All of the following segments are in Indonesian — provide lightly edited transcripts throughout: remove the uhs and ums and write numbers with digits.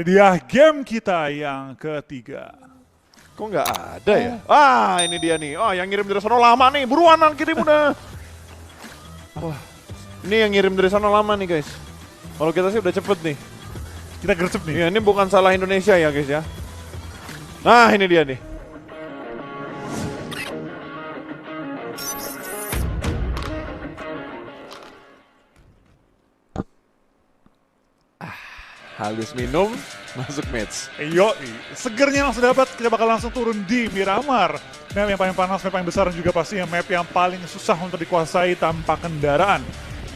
Ada dia game kita yang ketiga. Kok nggak ada ya? Ah, ini dia nih. Oh, yang ngirim dari sana lama nih. Buruan kirim udah. Wah, ini yang ngirim dari sana lama nih guys. Kalau kita sih udah cepet nih. Kita gercep nih. Ya, ini bukan salah Indonesia ya guys ya. Nah, ini dia nih. Halus minum, masuk match. Yo, segernya langsung dapat. Kita bakal langsung turun di Miramar. Map yang paling panas, map yang besar, dan juga pastinya map yang paling susah untuk dikuasai tanpa kendaraan.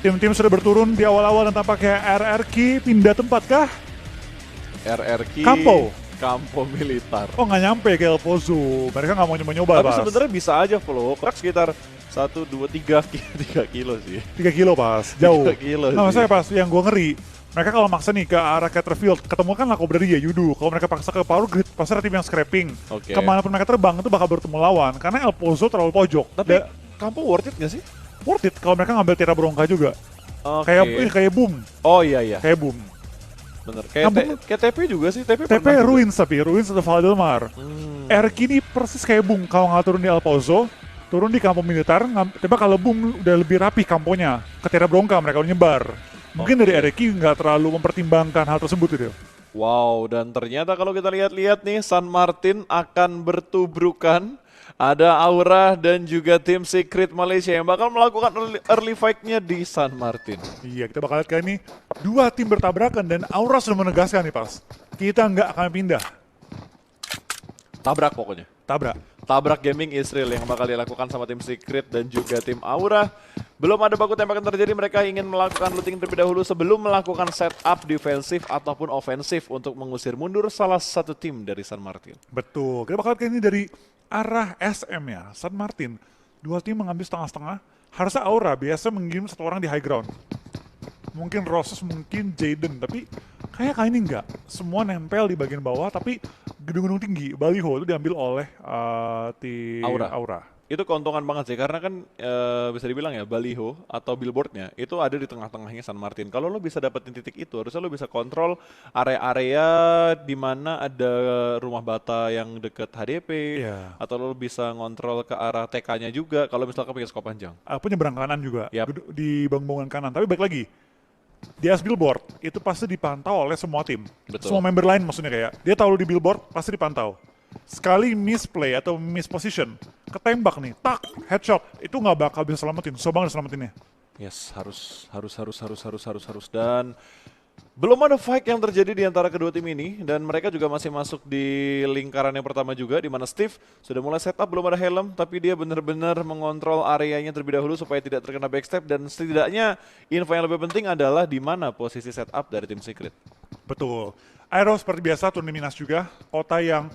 Tim-tim sudah berturun di awal-awal dan tampaknya RRQ pindah tempat kah? RRQ Kampo Militar. Oh, nggak nyampe ke El Pozo. Mereka nggak mau nyoba-nyoba. Tapi sebenarnya bisa aja follow. Kok sekitar 1, 2, 3 kilo sih. 3 kilo pas, jauh. 3 kilo Nah, sih. maksudnya pas yang gue ngeri, mereka kalau maksa nih ke arah Caterfield, ketemu kan Lako Brady ya Yudu. Kalau mereka paksa ke Power Grid, pasti ada tim yang scrapping. Oke. Kemanapun mereka terbang itu bakal bertemu lawan, karena El Pozo terlalu pojok. Tapi Kampo worth it gak sih? Worth it kalau mereka ngambil Tira Bronca juga. Oke. Kayak Boom, Oh iya. kayak Boom. Bener. Kayak TP juga sih. TP TP pernah juga. Ruins tapi, Ruins atau Valdelmar. RQ ini persis kayak Boom, kalau nggak turun di El Pozo, turun di Kampo Militar, tapi kalau Boom udah lebih rapi kamponya. Ke Tira Bronca mereka udah nyebar. Mungkin dari RQ nggak terlalu mempertimbangkan hal tersebut gitu. Wow, dan ternyata kalau kita lihat-lihat nih, San Martin akan bertubrukan. Ada Aura dan juga tim Secret Malaysia yang bakal melakukan early fight-nya di San Martin. Iya, kita bakal lihat kali ini dua tim bertabrakan dan Aura sudah menegaskan nih pas. Kita nggak akan pindah. Tabrak pokoknya. Tabrak Gaming Israel yang bakal dilakukan sama tim Secret dan juga tim Aura. Belum ada baku tembakan terjadi, mereka ingin melakukan looting terlebih dahulu sebelum melakukan setup defensif ataupun ofensif untuk mengusir mundur salah satu tim dari San Martin. Betul, kita bakal lihat kali ini dari arah SM ya, San Martin. Dua tim mengambil setengah-setengah. Harusnya Aura biasa mengirim satu orang di high ground. Mungkin Roses, mungkin Jaden, tapi kayak kali ini enggak. Semua nempel di bagian bawah, tapi gedung-gedung tinggi, baliho itu diambil oleh tim Aura. Itu keuntungan banget sih, karena kan bisa dibilang ya, baliho atau billboardnya itu ada di tengah-tengahnya San Martin. Kalau lo bisa dapetin titik itu, harusnya lo bisa kontrol area-area di mana ada rumah bata yang deket HDP, atau lo bisa ngontrol ke arah TK-nya juga, kalau misalkan pakai skop panjang. Penyeberang kanan juga, Yap. di bangunan kanan. Tapi balik lagi, di atas billboard, itu pasti dipantau oleh semua tim. Betul. Semua member lain maksudnya kayak, dia tahu di billboard, pasti dipantau. Sekali misplay atau misposition, ketembak nih, tak, headshot, itu nggak bakal bisa selamatin, susah banget selamatinnya. Yes, harus. Dan belum ada fight yang terjadi di antara kedua tim ini, dan mereka juga masih masuk di lingkaran yang pertama juga, di mana Steve sudah mulai setup, belum ada helm, tapi dia benar-benar mengontrol areanya terlebih dahulu supaya tidak terkena backstep, dan setidaknya info yang lebih penting adalah di mana posisi setup dari tim Secret. Betul. Aero seperti biasa turun di Minas juga, kota yang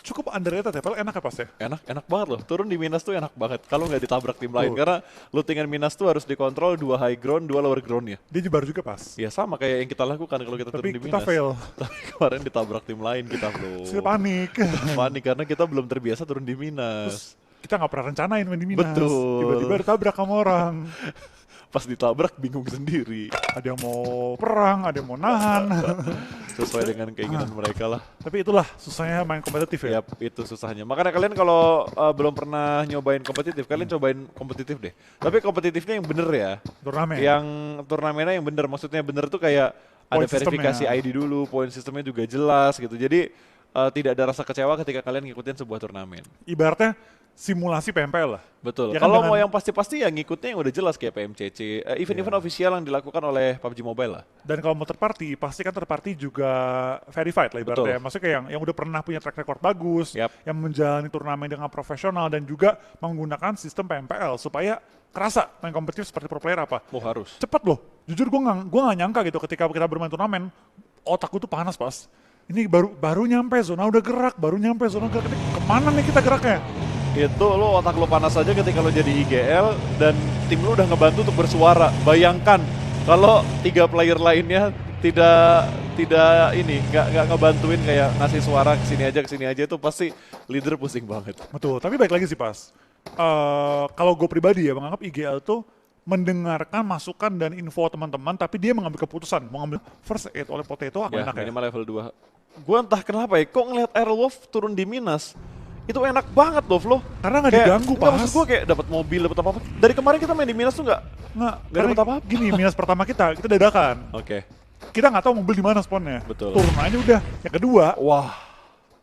cukup underrated ya, padahal enak ya pas ya? Enak banget loh, turun di Minas tuh enak banget kalau nggak ditabrak tim lain, karena lootingan Minas tuh harus dikontrol 2 high ground, 2 lower ground ya. Dia nyebar juga pas. Ya sama kayak yang kita lakukan kalau kita turun di Tapi kita Minas. fail. Tapi kemarin ditabrak tim lain kita bro. Saya panik. Panik karena kita belum terbiasa turun di Minas. Kita nggak pernah rencanain main di Minas. Betul. Tiba-tiba ditabrak sama orang. Pas ditabrak bingung sendiri. Ada yang mau perang, ada yang mau nahan. Sesuai dengan keinginan mereka lah. Tapi itulah susahnya main kompetitif ya. Yap, itu susahnya. Makanya kalian kalau belum pernah nyobain kompetitif, kalian cobain kompetitif deh. Tapi kompetitifnya yang bener ya. Turnamen. Yang turnamennya yang bener. Maksudnya bener tuh kayak ada Point verifikasi sistemnya. ID dulu, poin sistemnya juga jelas gitu. Jadi tidak ada rasa kecewa ketika kalian ngikutin sebuah turnamen. Ibaratnya simulasi PMPL lah. Betul. Ya kan, Kalau dengan- mau yang pasti-pasti ya ngikutnya yang udah jelas kayak PMCC, event-event official yang dilakukan oleh PUBG Mobile lah. Dan kalau mau third party, pasti kan third party juga verified lah ibaratnya. Betul. Maksudnya kayak yang udah pernah punya track record bagus, Yap. yang menjalani turnamen dengan profesional dan juga menggunakan sistem PMPL supaya kerasa main kompetitif seperti pro player apa. Oh harus. Cepet loh. Jujur gue nggak nyangka gitu ketika kita bermain turnamen, otak gue tuh panas pas. Ini baru nyampe zona udah gerak, baru nyampe zona gerak. Ini kemana nih kita geraknya? Itu lo otak lo panas aja ketika lo jadi IGL dan tim lo udah ngebantu untuk bersuara. Bayangkan kalau 3 player lainnya tidak ini nggak ngebantuin kayak ngasih suara kesini aja itu pasti leader pusing banget. Betul, tapi baik lagi sih pas. Kalau gue pribadi ya menganggap IGL tuh mendengarkan masukan dan info teman-teman, tapi dia mengambil keputusan, mau ngambil first aid oleh Potato apa Ya, enak ya? minimal level 2. Gue entah kenapa ya, kok ngeliat Airwolf turun di Minas, itu enak banget loh Flo. Karena nggak Kayak- diganggu, nggak, Pas. maksud gue kayak dapat mobil, dapat apa-apa. Dari kemarin kita main di Minas tuh nggak Nggak, Nggak karena dapet apa-apa. gini, minus pertama kita dadakan. Oke. Kita nggak tahu mobil di mana spawnnya. Betul. Turun aja udah. Yang kedua, Wah,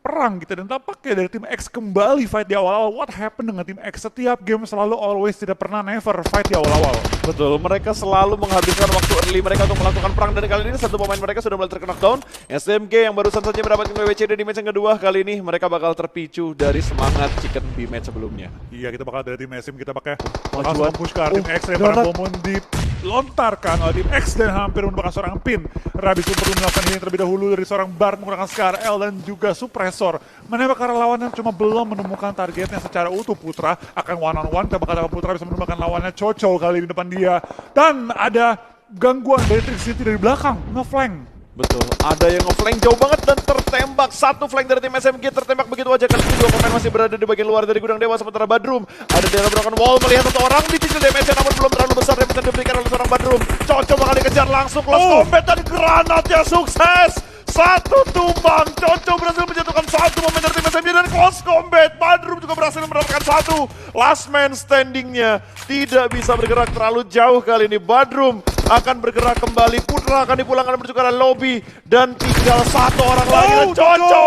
perang gitu dan tampaknya dari tim X kembali fight di awal-awal. What happened dengan tim X? Setiap game selalu always tidak pernah never fight di awal-awal. betul. Mereka selalu menghabiskan waktu early mereka untuk melakukan perang, dan kali ini satu pemain mereka sudah mulai terknockdown. SMG yang barusan saja mendapatkan WWCD di match yang kedua, kali ini mereka bakal terpicu dari semangat Chicken B match sebelumnya. Iya, kita bakal dari tim SM kita pakai Majuan. langsung push ke arah tim X dan granat. para bomon dilontarkan oleh tim X dan hampir menemukan seorang pin. Rabis pun perlu melakukan healing terlebih dahulu dari seorang Bard menggunakan Scar L dan juga suppressor. Menembak ke arah lawannya cuma belum menemukan targetnya secara utuh. Putra akan one on one, kita bakal dapat Putra bisa menemukan lawannya Coco kali di depan dia. Dan ada gangguan dari Trick City dari belakang, ngeflank. Betul, ada yang nge-flank jauh banget dan tertembak. Satu flank dari tim SMG tertembak begitu aja. Kali ini dua pemain masih berada di bagian luar dari gudang dewa, sementara Badrum ada di dalam melakukan wall, melihat satu orang dicicil damage-nya namun belum terlalu besar damage yang diberikan oleh seorang Badrum. Coco bakal dikejar langsung, close combat dan granatnya sukses. Satu tumbang, Coco berhasil menjatuhkan satu pemain dari tim SMG dan close combat. Badrum juga berhasil mendapatkan satu. Last man standingnya tidak bisa bergerak terlalu jauh kali ini. Badrum akan bergerak kembali, Putra akan dipulangkan menuju ke arah lobby dan tinggal satu orang lagi dan Coco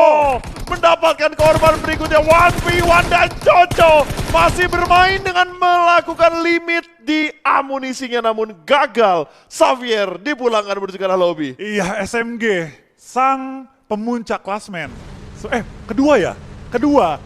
mendapatkan korban berikutnya 1v1 dan Coco masih bermain dengan melakukan limit di amunisinya namun gagal. Xavier dipulangkan menuju ke arah lobby. Iya, SMG sang pemuncak klasmen. Kedua ya? Kedua.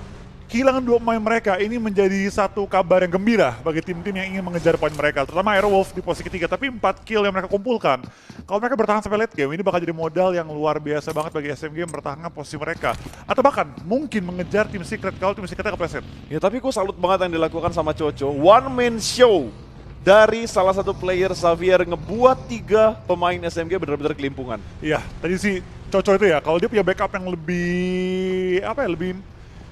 Kehilangan dua pemain mereka ini menjadi satu kabar yang gembira bagi tim-tim yang ingin mengejar poin mereka, terutama Airwolf di posisi ketiga, tapi 4 kill yang mereka kumpulkan. Kalau mereka bertahan sampai late game, ini bakal jadi modal yang luar biasa banget bagi SMG mempertahankan posisi mereka. Atau bahkan mungkin mengejar tim Secret kalau tim Secretnya kepleset. Ya tapi gue salut banget yang dilakukan sama Coco. One man show dari salah satu player Xavier ngebuat 3 pemain SMG benar-benar kelimpungan. Iya, tadi si Coco itu ya, kalau dia punya backup yang lebih, lebih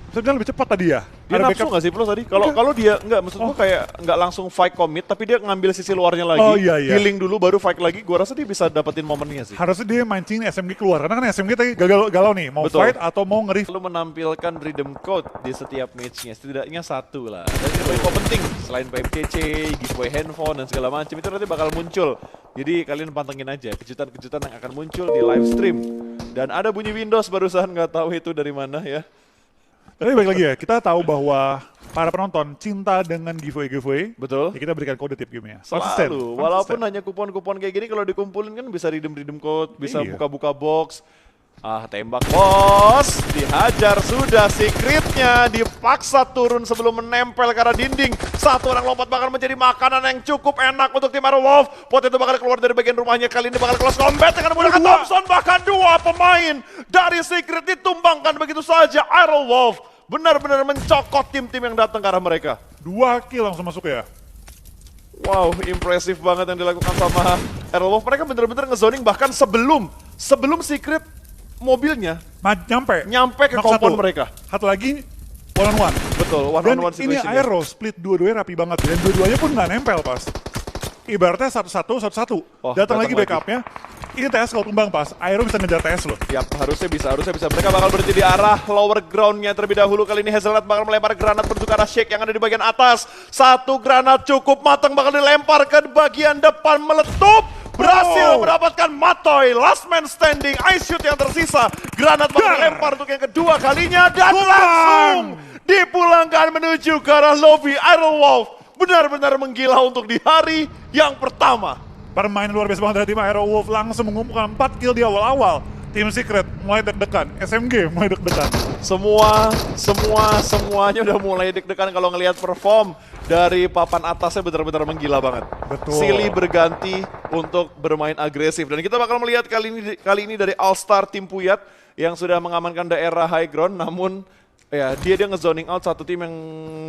sebenarnya lebih cepat tadi ya. Dia Ada nafsu backup. nggak sih Bro tadi? Kalau dia nggak, maksud gua kayak nggak langsung fight commit, tapi dia ngambil sisi luarnya lagi, Oh, iya. healing dulu baru fight lagi. Gua rasa dia bisa dapetin momennya sih. Harusnya dia mancing SMG keluar, karena kan SMG tadi galau nih, mau Betul. fight atau mau nge-ref. Lalu menampilkan Rhythm Code di setiap matchnya, setidaknya satu lah. Dan itu info penting, selain PMCC, giveaway handphone dan segala macam itu nanti bakal muncul. Jadi kalian pantengin aja kejutan-kejutan yang akan muncul di live stream. Dan ada bunyi Windows barusan, nggak tahu itu dari mana ya. Tapi balik lagi ya, kita tahu bahwa para penonton cinta dengan giveaway. Betul. Ya kita berikan kode tiap gamenya. Konsisten. Selalu, walaupun hanya kupon-kupon kayak gini kalau dikumpulin kan bisa redeem code, bisa Iya. buka-buka box. Tembak bos, dihajar sudah secretnya, dipaksa turun sebelum menempel ke arah dinding. Satu orang lompat bakal menjadi makanan yang cukup enak untuk tim Airwolf. Potato bakal keluar dari bagian rumahnya, kali ini bakal close combat dengan menggunakan Thompson. Bahkan 2 pemain dari secret ditumbangkan begitu saja. Airwolf benar-benar mencokot tim-tim yang datang ke arah mereka. 2 kill langsung masuk ya. Wow, impresif banget yang dilakukan sama Airwolf. Mereka benar-benar ngezoning bahkan sebelum secret mobilnya nyampe ke Knock kompon satu. mereka. Satu lagi one on one. Betul, one Dan on one ini situation. Aero split dua-duanya rapi banget. Dan dua-duanya pun nggak nempel pas. Ibaratnya satu-satu. Oh, datang lagi lagi. backupnya. Ini TS kalau tumbang pas. Aero bisa ngejar TS loh. Yap, harusnya bisa. Mereka bakal berhenti di arah lower groundnya terlebih dahulu. Kali ini Hazelnut bakal melempar granat menuju ke arah Shake yang ada di bagian atas. Satu granat cukup matang bakal dilempar ke bagian depan, meletup. Berhasil mendapatkan Matoy, last man standing, ice shoot yang tersisa. Granat bakal dilempar untuk yang kedua kalinya dan langsung dipulangkan menuju ke arah lobby. Airwolf benar-benar menggila untuk di hari yang pertama. Permainan luar biasa banget dari tim Airwolf, langsung mengumpulkan 4 kill di awal-awal. Tim Secret mulai deg-degan, SMG mulai deg-degan. Semuanya udah mulai deg-degan kalau ngelihat perform dari papan atasnya, benar-benar menggila banget. Betul. Silly berganti untuk bermain agresif dan kita bakal melihat kali ini dari All Star tim Puyat yang sudah mengamankan daerah high ground, namun ya dia ngezoning out satu tim yang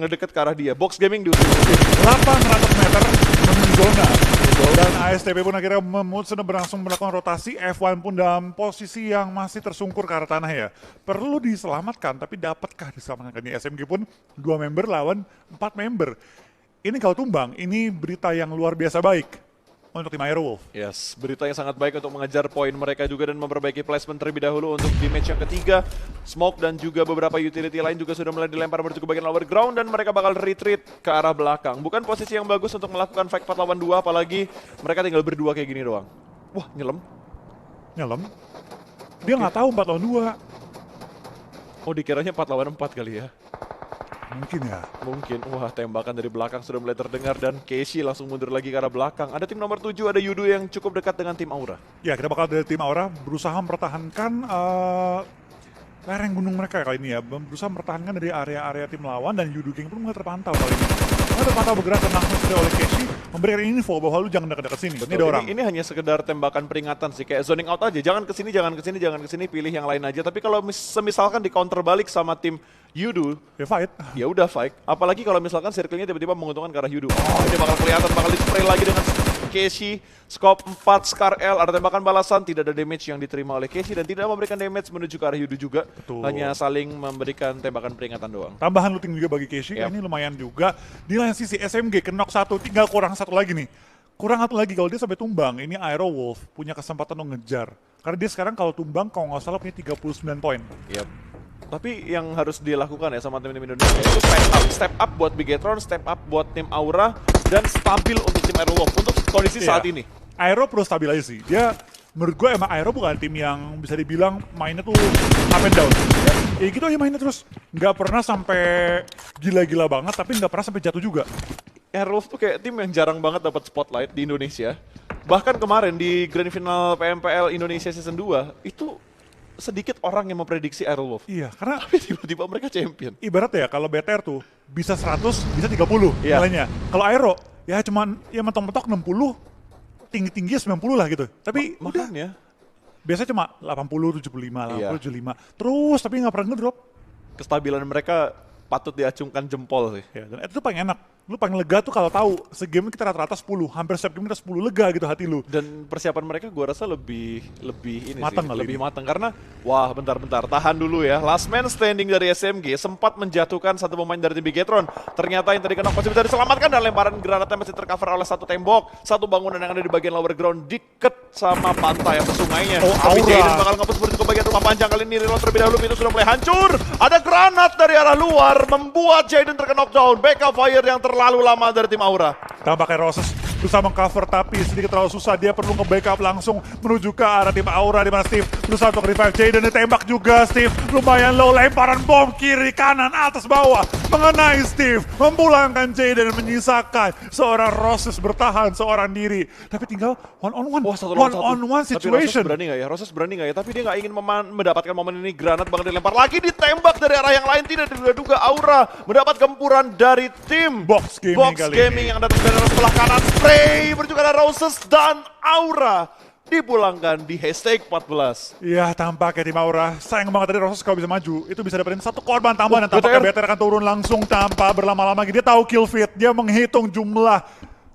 ngedeket ke arah dia. Box Gaming di ujung. 800 meter menuju zona. Dan ASTP pun akhirnya sudah berlangsung melakukan rotasi. F1 pun dalam posisi yang masih tersungkur ke arah tanah ya. Perlu diselamatkan, tapi dapatkah diselamatkan? Ini SMG pun 2 member lawan 4 member. ini kalau tumbang, ini berita yang luar biasa baik untuk tim Aerowolf. Yes, berita yang sangat baik untuk mengejar poin mereka juga dan memperbaiki placement terlebih dahulu untuk di match yang ketiga. Smoke dan juga beberapa utility lain juga sudah mulai dilempar menuju ke bagian lower ground dan mereka bakal retreat ke arah belakang. Bukan posisi yang bagus untuk melakukan fight 4 lawan 2, apalagi mereka tinggal berdua kayak gini doang. Wah, nyelam. Nyelam. Dia nggak tahu 4 lawan 2. Oh, dikiranya 4 lawan 4 kali ya. Mungkin ya. Mungkin. Wah, tembakan dari belakang sudah mulai terdengar dan Casey langsung mundur lagi ke arah belakang. Ada tim nomor 7, ada Yudu yang cukup dekat dengan tim Aura. Ya, kita bakal dari tim Aura berusaha mempertahankan lereng gunung mereka kali ini ya. Berusaha mempertahankan dari area-area tim lawan dan Yudu King pun mulai terpantau kali ini. Mulai terpantau bergerak dan langsung sudah oleh Casey memberikan info bahwa lu jangan dekat-dekat sini. Ini ada orang. Ini hanya sekedar tembakan peringatan sih, kayak zoning out aja. Jangan kesini, jangan kesini, jangan kesini, pilih yang lain aja. Tapi kalau semisalkan di counter balik sama tim Yudu, Ya fight. ya udah fight. Apalagi kalau misalkan circle-nya tiba-tiba menguntungkan ke arah Yudu. Oh, ini bakal kelihatan, bakal di-spray lagi dengan Casey. Scope 4, Scar L, ada tembakan balasan, tidak ada damage yang diterima oleh Casey dan tidak memberikan damage menuju ke arah Yudu juga. Betul. Hanya saling memberikan tembakan peringatan doang. Tambahan looting juga bagi Casey, Yep. ini lumayan juga. Di lain sisi SMG kenok 1, tinggal kurang 1 lagi nih. Kurang 1 lagi, kalau dia sampai tumbang, ini Aerowolf punya kesempatan untuk ngejar. Karena dia sekarang kalau tumbang, kalau nggak salah punya 39 poin. Yap. Tapi yang harus dilakukan ya sama tim-tim Indonesia itu step up buat Bigetron, step up buat tim Aura, dan stabil untuk tim Aerowolf untuk kondisi saat ini. Aero perlu stabil aja sih. Dia, menurut gue emang Aero bukan tim yang bisa dibilang mainnya tuh up and down. Ya gitu aja mainnya terus. Nggak pernah sampai gila-gila banget, tapi nggak pernah sampai jatuh juga. Aerowolf tuh kayak tim yang jarang banget dapat spotlight di Indonesia. Bahkan kemarin di Grand Final PMPL Indonesia Season 2, itu sedikit orang yang memprediksi Aerowolf. Iya, karena Tapi tiba-tiba mereka champion. ibarat ya kalau BTR tuh bisa 100, bisa 30 Iya. nilainya. Kalau Aero ya cuman ya mentok-mentok 60, tinggi-tinggi 90 lah gitu. Tapi udah Makanya biasanya cuma 80, 75, 80, Iya. 75. Terus tapi nggak pernah ngedrop. kestabilan mereka patut diacungkan jempol sih. Ya, dan itu tuh paling enak. Lu paling lega tuh kalau tahu segame kita rata-rata 10, hampir setiap game kita 10, lega gitu hati lu. Dan persiapan mereka gua rasa lebih ini Matang sih, kali lebih ini. matang karena wah bentar tahan dulu ya. Last man standing dari SMG sempat menjatuhkan satu pemain dari tim Bigetron. Ternyata yang tadi kena masih bisa diselamatkan dan lemparan granatnya masih tercover oleh satu tembok, satu bangunan yang ada di bagian lower ground deket sama pantai atau sungainya. Oh, Tapi Aura. Jaden bakal ngebus menuju ke bagian rumah panjang kali ini. Reload terlebih dahulu, itu sudah mulai hancur. Ada granat dari arah luar membuat Jaden terkena knockdown. Backup fire yang terlalu lama dari tim Aura. Tampaknya Roses berusaha mengcover tapi sedikit terlalu susah. Dia perlu nge-backup langsung menuju ke arah tim Aura di mana Steve berusaha untuk revive Jaden. Ditembak juga Steve. Lumayan low, lemparan bom kiri, kanan, atas, bawah. Mengenai Steve. Memulangkan Jaden dan menyisakan seorang Roses bertahan seorang diri. Tapi tinggal one on one. Wah, satu lawan satu. One on one Tapi Roses situation. berani nggak ya? Roses berani nggak ya? Tapi dia nggak ingin mendapatkan momen ini. Granat bakal dilempar lagi, ditembak dari arah yang lain. Tidak diduga-duga Aura mendapat gempuran dari tim Box Gaming Box kali Gaming yang datang dari arah sebelah kanan. Spray menuju ke arah Roses dan Aura dipulangkan di hashtag 14. Iya, tampaknya tim Aura. Sayang banget tadi Roses kalau bisa maju. Itu bisa dapetin satu korban tambahan dan tampaknya BTR. BTR akan turun langsung tanpa berlama-lama lagi. Dia tahu kill feed. Dia menghitung jumlah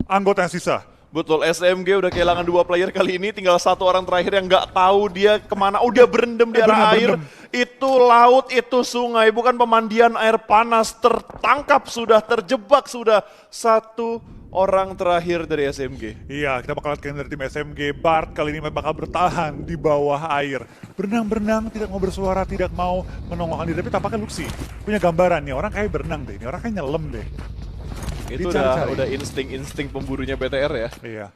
anggota yang sisa. Betul, SMG udah kehilangan 2 player kali ini, tinggal satu orang terakhir yang nggak tahu dia kemana. Oh, dia berendam di arah air. Itu laut, itu sungai, bukan pemandian air panas. Tertangkap sudah, terjebak sudah. Satu orang terakhir dari SMG. Iya, kita bakal lihat dari tim SMG. Bart kali ini bakal bertahan di bawah air. Berenang-berenang, tidak mau bersuara, tidak mau menongolkan diri. Tapi tampaknya Luxi punya gambaran nih, orang kayak berenang deh. Ini orang kayak nyelam deh. Itu Dicari-cari. udah insting pemburunya BTR ya. Iya.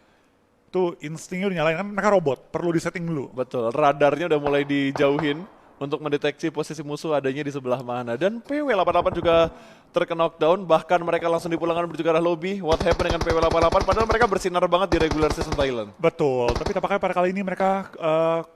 Itu instingnya udah nyalain, kan mereka robot. Perlu disetting dulu. Betul, radarnya udah mulai dijauhin untuk mendeteksi posisi musuh adanya di sebelah mana. Dan PW88 juga terkena knockdown, bahkan mereka langsung dipulangkan menuju ke arah lobby. What happened dengan PW88, padahal mereka bersinar banget di regular season Thailand. Betul, tapi tampaknya pada kali ini mereka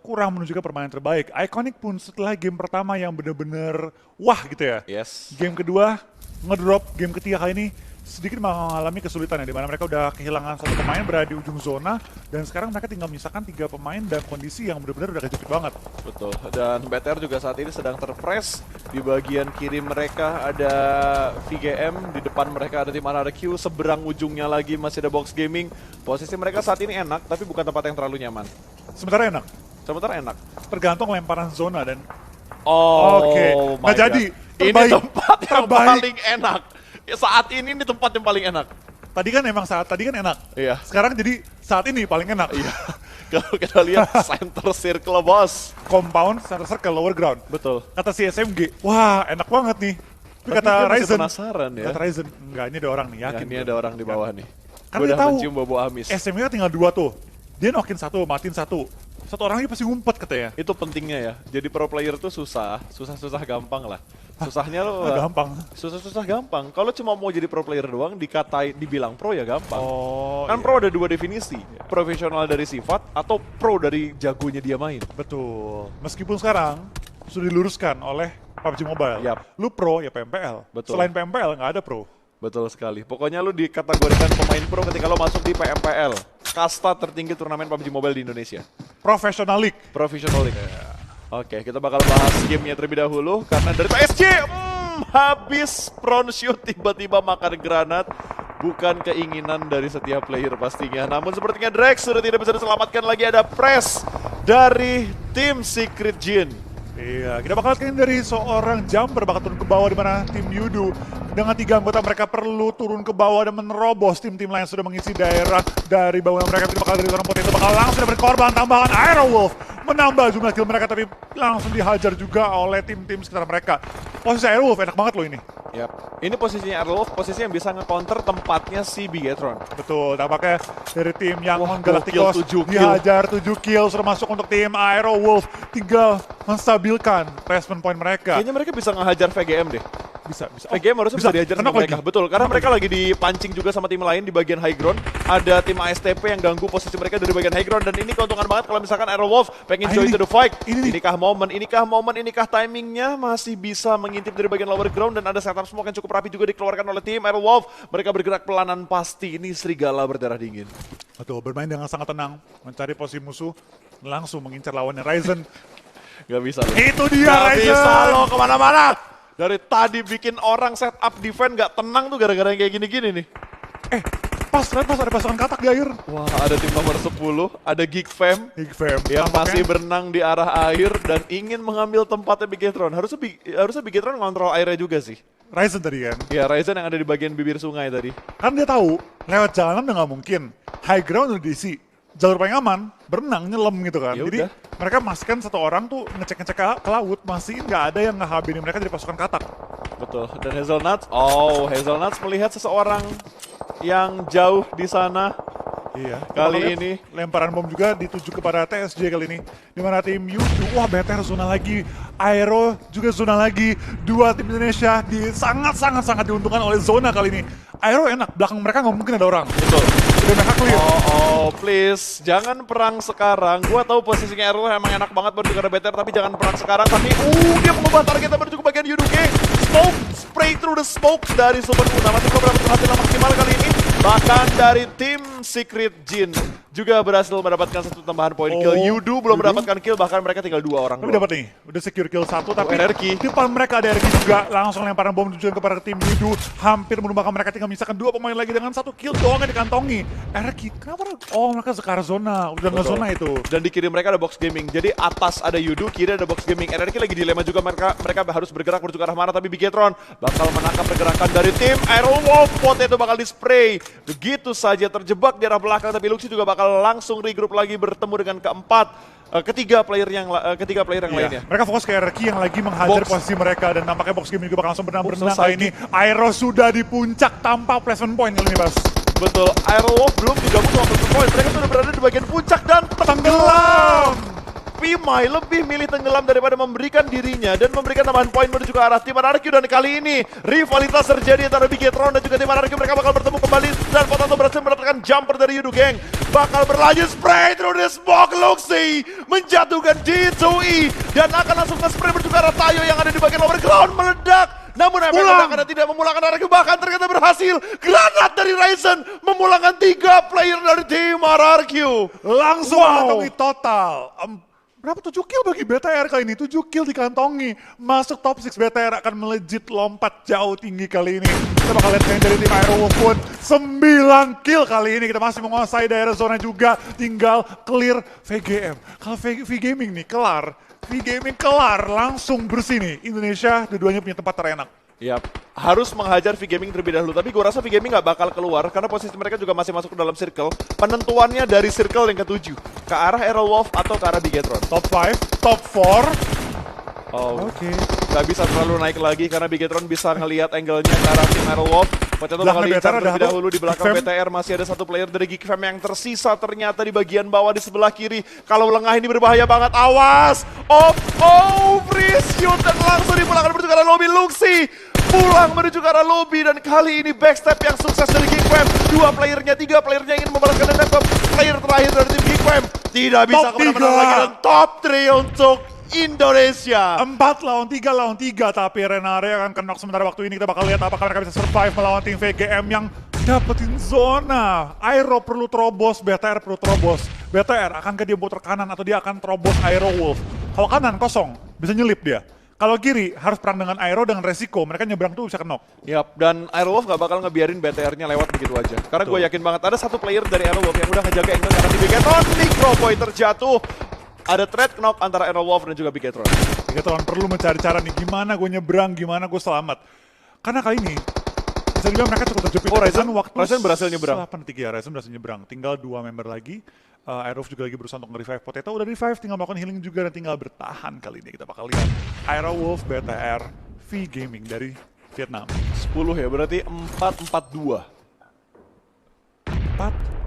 kurang menunjukkan permainan terbaik. Iconic pun setelah game pertama yang bener-bener wah gitu ya. Yes. Game kedua ngedrop, game ketiga kali ini sedikit mengalami kesulitan ya, di mana mereka udah kehilangan satu pemain berada di ujung zona dan sekarang mereka tinggal menyisakan 3 pemain dan kondisi yang benar-benar udah kejepit banget. Betul, dan BTR juga saat ini sedang terpress. Di bagian kiri mereka ada VGM, di depan mereka ada tim RRQ, seberang ujungnya lagi masih ada Box Gaming. Posisi mereka saat ini enak, tapi bukan tempat yang terlalu nyaman. Sementara enak, Sementara enak. tergantung lemparan zona dan Oh, Oke, my nggak God. jadi. Ini Terbaik. tempat yang Terbaik. paling enak. Ya, saat ini tempat yang paling enak. Tadi kan emang saat tadi kan enak. Iya. Sekarang jadi saat ini paling enak. Iya. Kalau kita lihat center circle bos. Compound, center circle, lower ground. Betul. Kata si SMG, wah enak banget nih. Tapi Tapi kata dia masih Ryzen, penasaran ya. kata Ryzen, enggak ini ada orang nih, Nah, yakin. ini ada orang di bawah nih. Kan Gue dia udah tahu. mencium bau amis. SMG kan tinggal 2 tuh. Dia nokin 1, matiin 1. Satu orang lagi pasti ngumpet katanya. Itu pentingnya ya. Jadi pro player tuh susah gampang lah. Susahnya lo Gampang. susah gampang. Kalau cuma mau jadi pro player doang dibilang pro ya gampang. Oh, Kan iya. pro ada 2 definisi. Profesional dari sifat atau pro dari jagonya dia main. Betul. Meskipun sekarang sudah diluruskan oleh PUBG Mobile. Yap. Lu pro ya PMPL. Betul. Selain PMPL nggak ada pro. Betul sekali. Pokoknya lu dikategorikan pemain pro ketika lo masuk di PMPL. Kasta tertinggi turnamen PUBG Mobile di Indonesia. Professional League. Professional League. Oke, kita bakal bahas gamenya terlebih dahulu. Karena dari PSG, habis front shoot tiba-tiba makan granat. Bukan keinginan dari setiap player pastinya. Namun sepertinya Drex sudah tidak bisa diselamatkan lagi. Ada press dari tim Secret Jin. Iya, kita bakal lihat dari seorang jumper bakal turun ke bawah di mana tim Yudu dengan 3 anggota mereka perlu turun ke bawah dan menerobos tim-tim lain yang sudah mengisi daerah dari bangunan mereka. Kita bakal dari seorang potato bakal langsung dapat korban tambahan Aerowolf menambah jumlah kill mereka tapi langsung dihajar juga oleh tim-tim sekitar mereka. Posisi Aerowolf enak banget loh ini. Yap. Ini posisinya Aerolf, posisi yang bisa nge-counter tempatnya si Bigetron. Betul, tampaknya dari tim yang Wah, Galacticos gokil, 7 kill. dihajar 7 kill sudah masuk untuk tim Aerowolf, tinggal menstabilkan placement point mereka. Kayaknya mereka bisa ngehajar VGM deh. Bisa. VGM harusnya bisa dihajar sama Kenapa mereka. lagi? Betul, karena mereka lagi dipancing juga sama tim lain di bagian high ground. Ada tim ASTP yang ganggu posisi mereka dari bagian high ground. Dan ini keuntungan banget kalau misalkan Aerowolf pengen Ah, join ini to the fight. nih. Inikah momen, inikah timingnya masih bisa mengintip dari bagian lower ground. Dan ada setup smoke yang cukup rapi juga dikeluarkan oleh tim Aerowolf. Mereka bergerak pelanan pasti. Ini serigala berdarah dingin. Betul, bermain dengan sangat tenang, mencari posisi musuh, langsung mengincar lawannya Ryzen. Gak bisa loh. Itu dia Gak Ryzen. bisa loh kemana-mana. Dari tadi bikin orang setup defense gak tenang tuh gara-gara yang kayak gini-gini nih. Pas ada pasukan katak di air. Wah, ada tim nomor 10, ada Geek Fam Big Fam. yang Tampaknya masih berenang di arah air dan ingin mengambil tempatnya Bigetron. Harusnya Bigetron ngontrol airnya juga sih. Ryzen tadi kan. Ya, Ryzen yang ada di bagian bibir sungai tadi. Kan dia tahu, lewat jalan udah nggak mungkin. High ground udah diisi. Jalur paling aman, berenang, nyelam gitu kan. Ya Jadi udah. mereka masihkan satu orang tuh ngecek-ngecek ke laut, masih nggak ada yang ngehabinin mereka dari pasukan katak. Betul. Dan Hazelnuts, Hazelnuts melihat seseorang yang jauh di sana. Iya. Kali Kita lihat ini. lemparan bom juga dituju kepada TSJ kali ini. Di mana tim Yudu, wah BTR zona lagi, Aero juga zona lagi. Dua tim Indonesia sangat diuntungkan oleh zona kali ini. Aero enak, belakang mereka nggak mungkin ada orang. Betul. Udah mereka clear. Please, jangan perang sekarang. Gua tahu posisinya Errol emang enak banget menuju ke BTR, tapi jangan perang sekarang. Tapi, dia mengubah targetnya menuju ke bagian Yuduke. Smoke, spray through the smoke dari Super Una. Masih belum dapat berhasil maksimal kali ini. Bahkan dari tim Secret Jin juga berhasil mendapatkan satu tambahan poin kill. Yudu belum mendapatkan kill, bahkan mereka tinggal 2 orang. Tapi dapat nih, udah secure kill 1, tapi RRQ. di depan mereka ada RRQ juga. Langsung lemparan bom tujuan kepada tim Yudu. Hampir menumbangkan mereka, tinggal misalkan 2 pemain lagi dengan 1 kill doang yang dikantongi. RRQ, kenapa? Oh, mereka sekar zona, udah nggak Betul. zona itu. Dan di kiri mereka ada box gaming. Jadi atas ada Yudu, kiri ada box gaming. RRQ lagi dilema juga, mereka harus bergerak menuju ke arah mana, tapi Bigetron bakal menangkap pergerakan dari tim Aerowolf. Potato bakal di-spray. Begitu saja terjebak di arah belakang, tapi Luxi juga bakal langsung regroup lagi bertemu dengan ketiga player yang lainnya. Mereka fokus ke RRQ yang lagi menghajar Box. posisi mereka, dan nampaknya box game juga bakal langsung berenang Selesai. kali ini. Aero sudah di puncak tanpa placement point kali ini, Bas. Betul, Aerowolf belum digabung sama Person Point. Mereka sudah berada di bagian puncak dan Tenggelam! Pimai lebih milih tenggelam daripada memberikan dirinya dan memberikan tambahan poin menuju ke arah tim RRQ. Dan kali ini rivalitas terjadi antara Bigetron dan juga tim RRQ. Mereka bakal bertemu kembali dan Potato berhasil mendapatkan jumper dari Yudu Gang. Bakal berlanjut spray through the smoke. Luxi menjatuhkan D2E dan akan langsung nge-spray menuju ke arah Tayo yang ada di bagian lower ground, meledak. Namun karena tidak memulangkan RRQ, bahkan ternyata berhasil. Granat dari Ryzen memulangkan 3 player dari tim RRQ. Langsung Wow. mengantongi total. Berapa 7 kill bagi BTR kali ini? 7 kill dikantongi. Masuk top 6, BTR akan melejit lompat jauh tinggi kali ini. Kita bakal lihat dari tim Aerowolf pun 9 kill kali ini. Kita masih menguasai daerah zona juga. Tinggal clear VGM. Kalau V-Gaming nih kelar, V-Gaming kelar, langsung bersih nih. Indonesia dua-duanya punya tempat terenak. Yap, harus menghajar V-Gaming terlebih dahulu. Tapi gue rasa V-Gaming nggak bakal keluar karena posisi mereka juga masih masuk ke dalam circle. Penentuannya dari circle yang ke-7 ke arah Aerowolf atau ke arah Bigetron. Top 5, top 4. Oh, Oke. nggak bisa terlalu naik lagi karena Bigetron bisa ngelihat angle-nya ke arah tim Aerowolf. Potato bakal Belakang diincar BTR ada terlebih satu. dahulu di belakang Geek Fam. BTR. Masih ada satu player dari Geek Fam yang tersisa ternyata di bagian bawah di sebelah kiri. Kalau lengah ini berbahaya banget, awas! Freeze shoot dan langsung dipulangkan menuju ke arah lobby. Luxi pulang menuju ke arah lobby dan kali ini backstep yang sukses dari Geek Fam. 2 playernya, 3 playernya ingin membalaskan dendam ke player terakhir dari tim Geek Fam. Tidak bisa Top kemana-mana 3. lagi dan top 3 untuk Indonesia. 4 lawan 3, tapi Renare akan knock sementara waktu ini. Kita bakal lihat apakah mereka bisa survive melawan tim VGM yang dapetin zona. Aero perlu terobos, BTR perlu terobos. BTR akan ke dia muter kanan atau dia akan terobos Aerowolf. Kalau kanan kosong, bisa nyelip dia. Kalau kiri harus perang dengan Aero dengan resiko, mereka nyebrang tuh bisa knock. Yap, dan Aerowolf gak bakal ngebiarin BTR-nya lewat begitu aja. Karena gue yakin banget ada satu player dari Aerowolf yang udah ngejaga angle karena di Bigetron. Micropoint terjatuh. Ada threat knock antara Aerowolf dan juga Bigetron. Bigetron perlu mencari cara nih, gimana gue nyebrang, gimana gue selamat. Karena kali ini, bisa dibilang mereka cukup terjepit. Oh, Ryzen waktu berhasil nyebrang. 8-3 ya, Ryzen berhasil nyebrang. Tinggal 2 member lagi. Aerowolf juga lagi berusaha untuk nge-revive Potato. Udah revive, tinggal melakukan healing juga dan tinggal bertahan kali ini. Kita bakal lihat Aerowolf, BTR, V-Gaming dari Vietnam. 10 ya, berarti 4-4-2.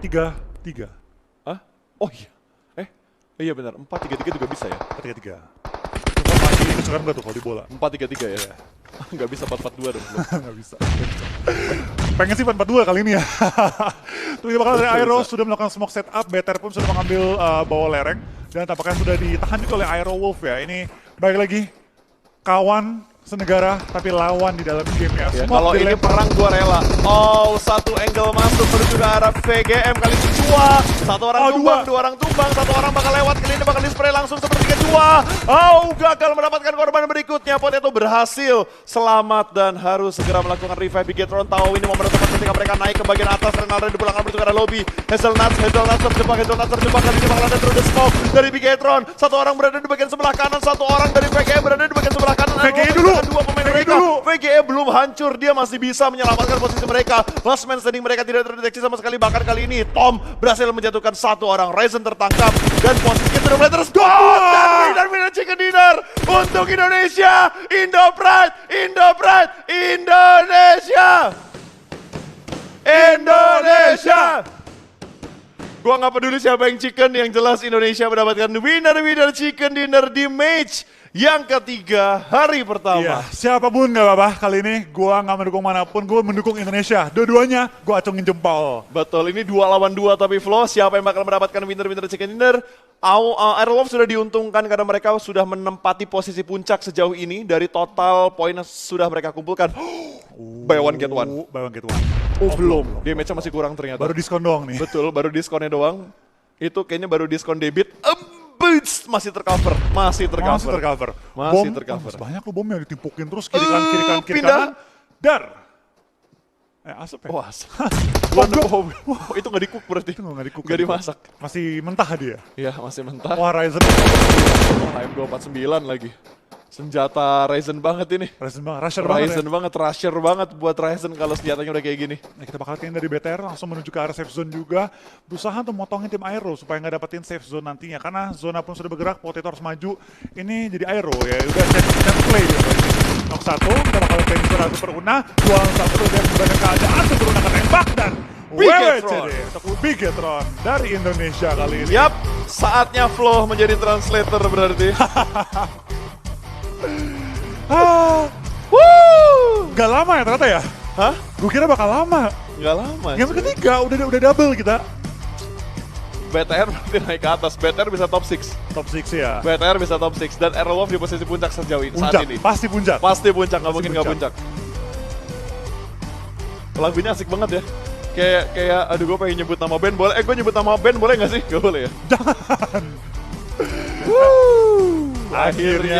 4-3-3. Hah? Oh iya. Iya benar, 4-3-3 juga bisa ya? 4-3-3. Coba lagi kesukaan gak tuh kalau di bola? 4-3-3 ya? Nggak bisa 4-4-2 dong. Nggak bisa. Pengen sih 4-4-2 kali ini ya. Terus bakal dari Aero sudah melakukan smoke setup, BTR pun sudah mengambil bawah lereng. Dan tampaknya sudah ditahan juga oleh Aerowolf ya. Ini baik lagi, kawan senegara tapi lawan di dalam game ya. Ya, kalau ini perang gua rela. Oh, satu angle masuk menuju ke arah VGM kali ini 2. Satu orang tumbang, 2 orang tumbang, 1 orang bakal lewat. Kali ini bakal di-spray langsung seperti kedua. Gagal mendapatkan korban berikutnya. Potato berhasil selamat dan harus segera melakukan revive Bigetron. Tahu ini momen tepat ketika mereka naik ke bagian atas. Renaldo dipulangkan menuju ke arah lobby. Hazelnuts terjebak. Kali ini bakal ada through the smoke dari Bigetron. 1 orang berada di bagian sebelah kanan, 1 orang dari VGM berada di bagian sebelah kanan. VGE dulu. 2 pemain mereka. VGE belum hancur, dia masih bisa menyelamatkan posisi mereka. Last man standing mereka tidak terdeteksi sama sekali. Bahkan kali ini Tom berhasil menjatuhkan 1 orang. Ryzen tertangkap dan posisinya sudah mulai terus. Dan winner chicken dinner untuk Indonesia. Indo Pride, Indonesia. Gua nggak peduli siapa yang chicken, yang jelas Indonesia mendapatkan winner chicken dinner di match yang ketiga hari pertama. Iya, siapapun gak apa-apa kali ini gua nggak mendukung manapun, gua mendukung Indonesia. Dua-duanya gua acungin jempol. Betul, ini 2 lawan 2 tapi Flo, siapa yang bakal mendapatkan winner chicken dinner? Aerowolf sudah diuntungkan karena mereka sudah menempati posisi puncak sejauh ini dari total poin yang sudah mereka kumpulkan. Buy one get one. Buy one get one. Belum. Damage-nya masih kurang ternyata. Baru diskon doang nih. Betul, baru diskonnya doang. Itu kayaknya baru diskon debit. Masih tercover. Masih tercover. Banyak loh bom yang ditimpukin terus kiri kanan. Dar. Asap ya? Oh, asap. Itu nggak di-cook berarti? Itu nggak di-cook. Nggak dimasak. Masih mentah dia? Iya, masih mentah. Wah, Ryzen. M249 lagi. Senjata Ryzen banget ini. Ryzen banget, Rusher banget buat Ryzen kalau senjatanya udah kayak gini. Nah, kita bakal dari BTR langsung menuju ke arah safe zone juga. Berusaha untuk motongin tim Aero supaya nggak dapetin safe zone nantinya. Karena zona pun sudah bergerak, Potato harus maju. Ini jadi Aero ya, udah set play dia. Knock 1, kita bakal play di zona Super Una. 2 lawan 1, dia menggunakan keadaan Super Una ketembak dan Bigetron dari Indonesia kali ini. Yap, saatnya Flo menjadi translator berarti. Gak lama ya ternyata ya? Hah? Gue kira bakal lama. Gak lama. Game ketiga udah double kita. BTR berarti naik ke atas. BTR bisa top 6. Top 6 ya. BTR bisa top 6 dan Aerowolf di posisi puncak sejauh ini saat ini. Pasti puncak. Pasti puncak, nggak mungkin nggak puncak. Lagunya asik banget ya. Kayak aduh gue pengen nyebut nama band boleh. Gue nyebut nama band boleh nggak sih? Gak boleh ya. Jangan. Akhirnya